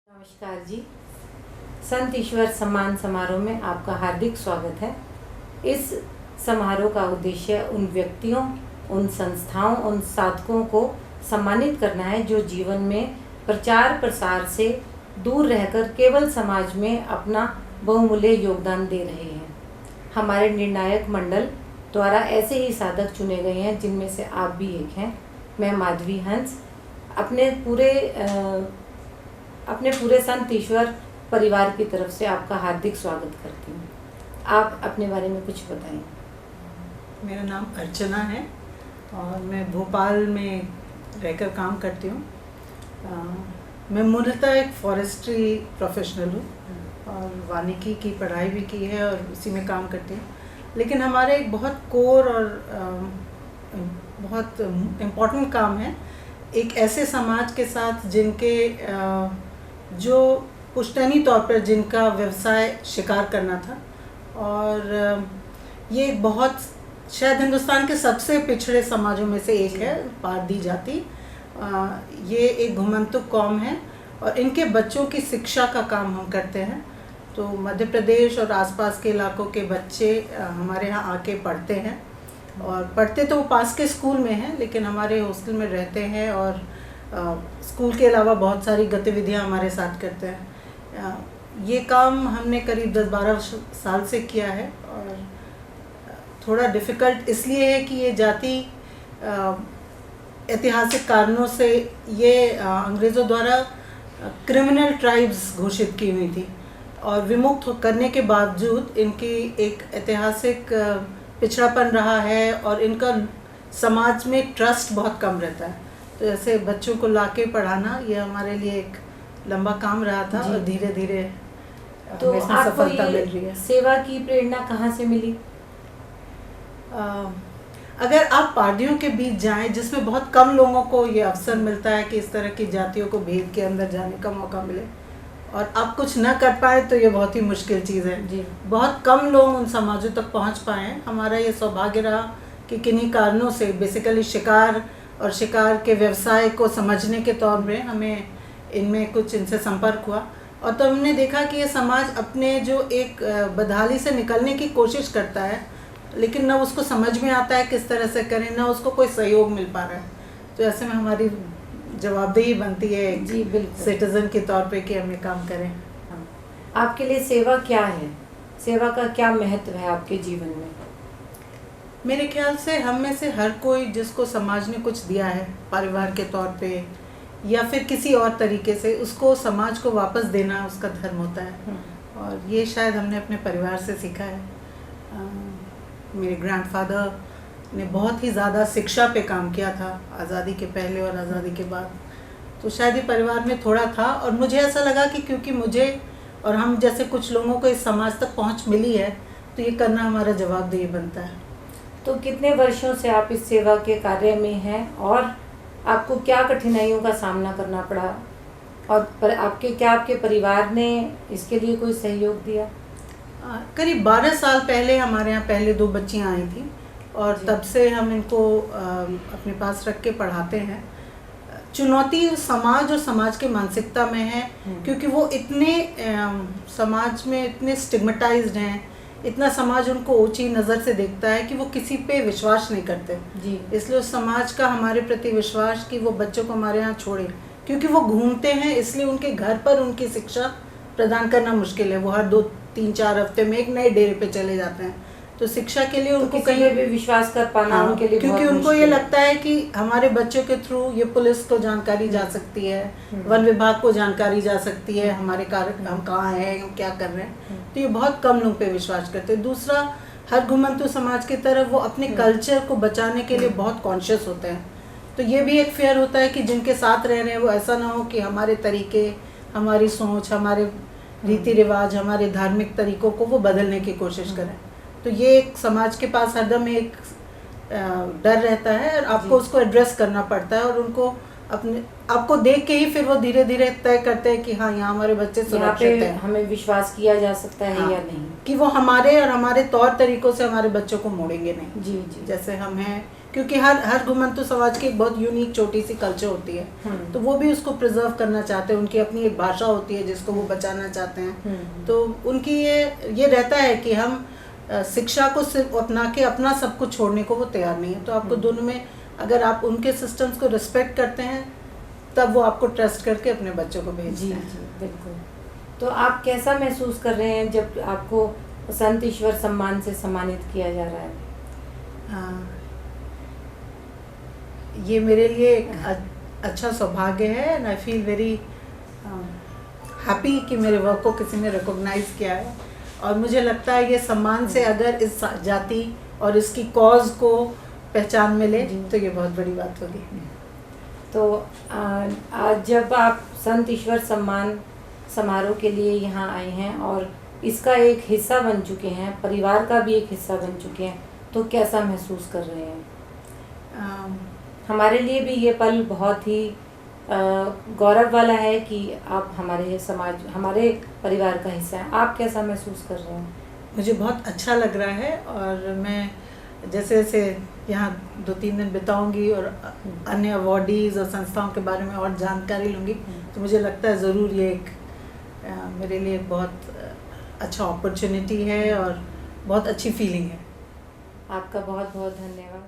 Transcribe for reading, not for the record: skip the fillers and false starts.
नमस्कार जी। संत ईश्वर सम्मान समारोह में आपका हार्दिक स्वागत है। इस समारोह का उद्देश्य उन व्यक्तियों, उन संस्थाओं, उन साधकों को सम्मानित करना है जो जीवन में प्रचार प्रसार से दूर रहकर केवल समाज में अपना बहुमूल्य योगदान दे रहे हैं। हमारे निर्णायक मंडल द्वारा ऐसे ही साधक चुने गए हैं, जिनमें से आप भी एक हैं। मैं माधवी हंस अपने पूरे संत ईश्वर परिवार की तरफ से आपका हार्दिक स्वागत करती हूँ। आप अपने बारे में कुछ बताएं। मेरा नाम अर्चना है और मैं भोपाल में रहकर काम करती हूँ। मैं मूलतः एक फॉरेस्ट्री प्रोफेशनल हूँ और वानिकी की पढ़ाई भी की है और उसी में काम करती हूँ। लेकिन हमारा एक बहुत कोर और बहुत इम्पोर्टेंट काम है एक ऐसे समाज के साथ जिनके जो पुश्तैनी तौर पर जिनका व्यवसाय शिकार करना था, और ये बहुत शायद हिंदुस्तान के सबसे पिछड़े समाजों में से एक है, पारधी जाति। ये एक घुमंतुक कौम है और इनके बच्चों की शिक्षा का काम हम करते हैं। तो मध्य प्रदेश और आसपास के इलाकों के बच्चे हमारे यहाँ आके पढ़ते हैं, और पढ़ते तो वो पास के स्कूल में हैं, लेकिन हमारे हॉस्टल में रहते हैं और स्कूल के अलावा बहुत सारी गतिविधियां हमारे साथ करते हैं। ये काम हमने करीब 10-12 साल से किया है और थोड़ा डिफ़िकल्ट इसलिए है कि ये जाति ऐतिहासिक कारणों से ये अंग्रेज़ों द्वारा क्रिमिनल ट्राइब्स घोषित की हुई थी, और विमुक्त करने के बावजूद इनकी एक ऐतिहासिक पिछड़ापन रहा है और इनका समाज में ट्रस्ट बहुत कम रहता है। तो ऐसे बच्चों को लाके पढ़ाना ये हमारे लिए एक लंबा काम रहा था और धीरे धीरे तो इसमें आपको सफलता मिल रही है। सेवा की प्रेरणा कहाँ से मिली? अगर आप पार्टियों के बीच जाएं जिसमें बहुत कम लोगों को ये अवसर मिलता है कि इस तरह की जातियों को भेद के अंदर जाने का मौका मिले, और आप कुछ न कर पाए, तो ये बहुत ही मुश्किल चीज़ है जी। बहुत कम लोग उन समाजों तक पहुंच पाए। हमारा ये सौभाग्य रहा कि किन्हीं कारणों से बेसिकली शिकार और शिकार के व्यवसाय को समझने के तौर में हमें इनमें कुछ इनसे संपर्क हुआ, और तो हमने देखा कि ये समाज अपने जो एक बदहाली से निकलने की कोशिश करता है, लेकिन न उसको समझ में आता है किस तरह से करें, न उसको कोई सहयोग मिल पा रहा है। तो ऐसे में हमारी जवाबदेही बनती है जी बिल्कुल, सिटीजन के तौर पे कि हम ये काम करें। आपके लिए सेवा क्या है? सेवा का क्या महत्व है आपके जीवन में? मेरे ख्याल से हम में से हर कोई जिसको समाज ने कुछ दिया है परिवार के तौर पे या फिर किसी और तरीके से, उसको समाज को वापस देना उसका धर्म होता है, और ये शायद हमने अपने परिवार से सीखा है। मेरे ग्रैंडफादर ने बहुत ही ज़्यादा शिक्षा पे काम किया था, आज़ादी के पहले और आज़ादी के बाद। तो शायद ये परिवार में थोड़ा था, और मुझे ऐसा लगा कि क्योंकि मुझे और हम जैसे कुछ लोगों को इस समाज तक पहुंच मिली है, तो ये करना हमारा जवाबदेही बनता है। तो कितने वर्षों से आप इस सेवा के कार्य में हैं, और आपको क्या कठिनाइयों का सामना करना पड़ा, और आपके परिवार ने इसके लिए कोई सहयोग दिया? करीब 12 साल पहले हमारे यहाँ पहले 2 बच्चियाँ आई थी, और तब से हम इनको अपने पास रख के पढ़ाते हैं। चुनौती समाज और समाज के मानसिकता में है, क्योंकि वो इतने समाज में इतने स्टिग्मेटाइज्ड हैं, इतना समाज उनको ऊंची नज़र से देखता है कि वो किसी पे विश्वास नहीं करते जी। इसलिए उस समाज का हमारे प्रति विश्वास कि वो बच्चों को हमारे यहाँ छोड़े, क्योंकि वो घूमते हैं, इसलिए उनके घर पर उनकी शिक्षा प्रदान करना मुश्किल है। वो हर 2-3-4 हफ्ते में एक नए डेरे पे चले जाते हैं, तो शिक्षा के लिए उनको कहीं भी विश्वास कर पाना उनके लिए क्योंकि बहुत उनको ये मुश्किल लगता है कि हमारे बच्चों के थ्रू ये पुलिस को जानकारी जा सकती है, वन विभाग को जानकारी जा सकती है हमारे कार्य, हम कहाँ हैं, हम क्या कर रहे हैं। तो ये बहुत कम लोग पे विश्वास करते हैं। दूसरा, हर घुमंतु समाज की तरह वो अपने कल्चर को बचाने के लिए बहुत कॉन्शियस होते हैं। तो ये भी एक फेयर होता है कि जिनके साथ रह रहे हैं वो ऐसा ना हो कि हमारे तरीके, हमारी सोच, हमारे रीति रिवाज, हमारे धार्मिक तरीकों को वो बदलने की कोशिश करें। तो ये एक समाज के पास हरदम एक डर रहता है, और आपको उसको एड्रेस करना पड़ता है, और उनको आपको देख के ही फिर वो धीरे धीरे तय करते हैं कि हाँ, यहाँ हमारे बच्चे सुरक्षित हैं, हमें विश्वास किया जा सकता है या नहीं, कि वो हमारे और हमारे तौर तरीकों से हमारे बच्चों को मोड़ेंगे नहीं। जी जी। जैसे हम हैं, क्योंकि हर घुमंतु समाज की एक बहुत यूनिक छोटी सी कल्चर होती है, तो वो भी उसको प्रिजर्व करना चाहते हैं। उनकी अपनी एक भाषा होती है जिसको वो बचाना चाहते हैं। तो उनकी ये रहता है कि हम शिक्षा को सिर्फ अपना के अपना सब कुछ छोड़ने को वो तैयार नहीं है। तो आपको दोनों में, अगर आप उनके सिस्टम्स को रिस्पेक्ट करते हैं, तब वो आपको ट्रस्ट करके अपने बच्चों को भेजते हैं। जी बिल्कुल। तो आप कैसा महसूस कर रहे हैं जब आपको संत ईश्वर सम्मान से सम्मानित किया जा रहा है? हाँ, ये मेरे लिए एक अच्छा सौभाग्य है and I feel very happy कि मेरे वर्क को किसी ने रिकॉग्नाइज किया है। और मुझे लगता है ये सम्मान से अगर इस जाति और इसकी कॉज को पहचान मिले तो ये बहुत बड़ी बात होगी। तो आज जब आप संत ईश्वर सम्मान समारोह के लिए यहाँ आए हैं और इसका एक हिस्सा बन चुके हैं, परिवार का भी एक हिस्सा बन चुके हैं, तो कैसा महसूस कर रहे हैं? हमारे लिए भी ये पल बहुत ही गौरव वाला है कि आप हमारे समाज, हमारे परिवार का हिस्सा हैं। आप कैसा महसूस कर रहे हैं? मुझे बहुत अच्छा लग रहा है और मैं जैसे जैसे यहाँ 2-3 दिन बिताऊंगी और अन्य अवॉर्डीज़ और संस्थाओं के बारे में और जानकारी लूँगी, तो मुझे लगता है ज़रूर ये एक मेरे लिए बहुत अच्छा अपॉर्चुनिटी है और बहुत अच्छी फीलिंग है। आपका बहुत बहुत धन्यवाद।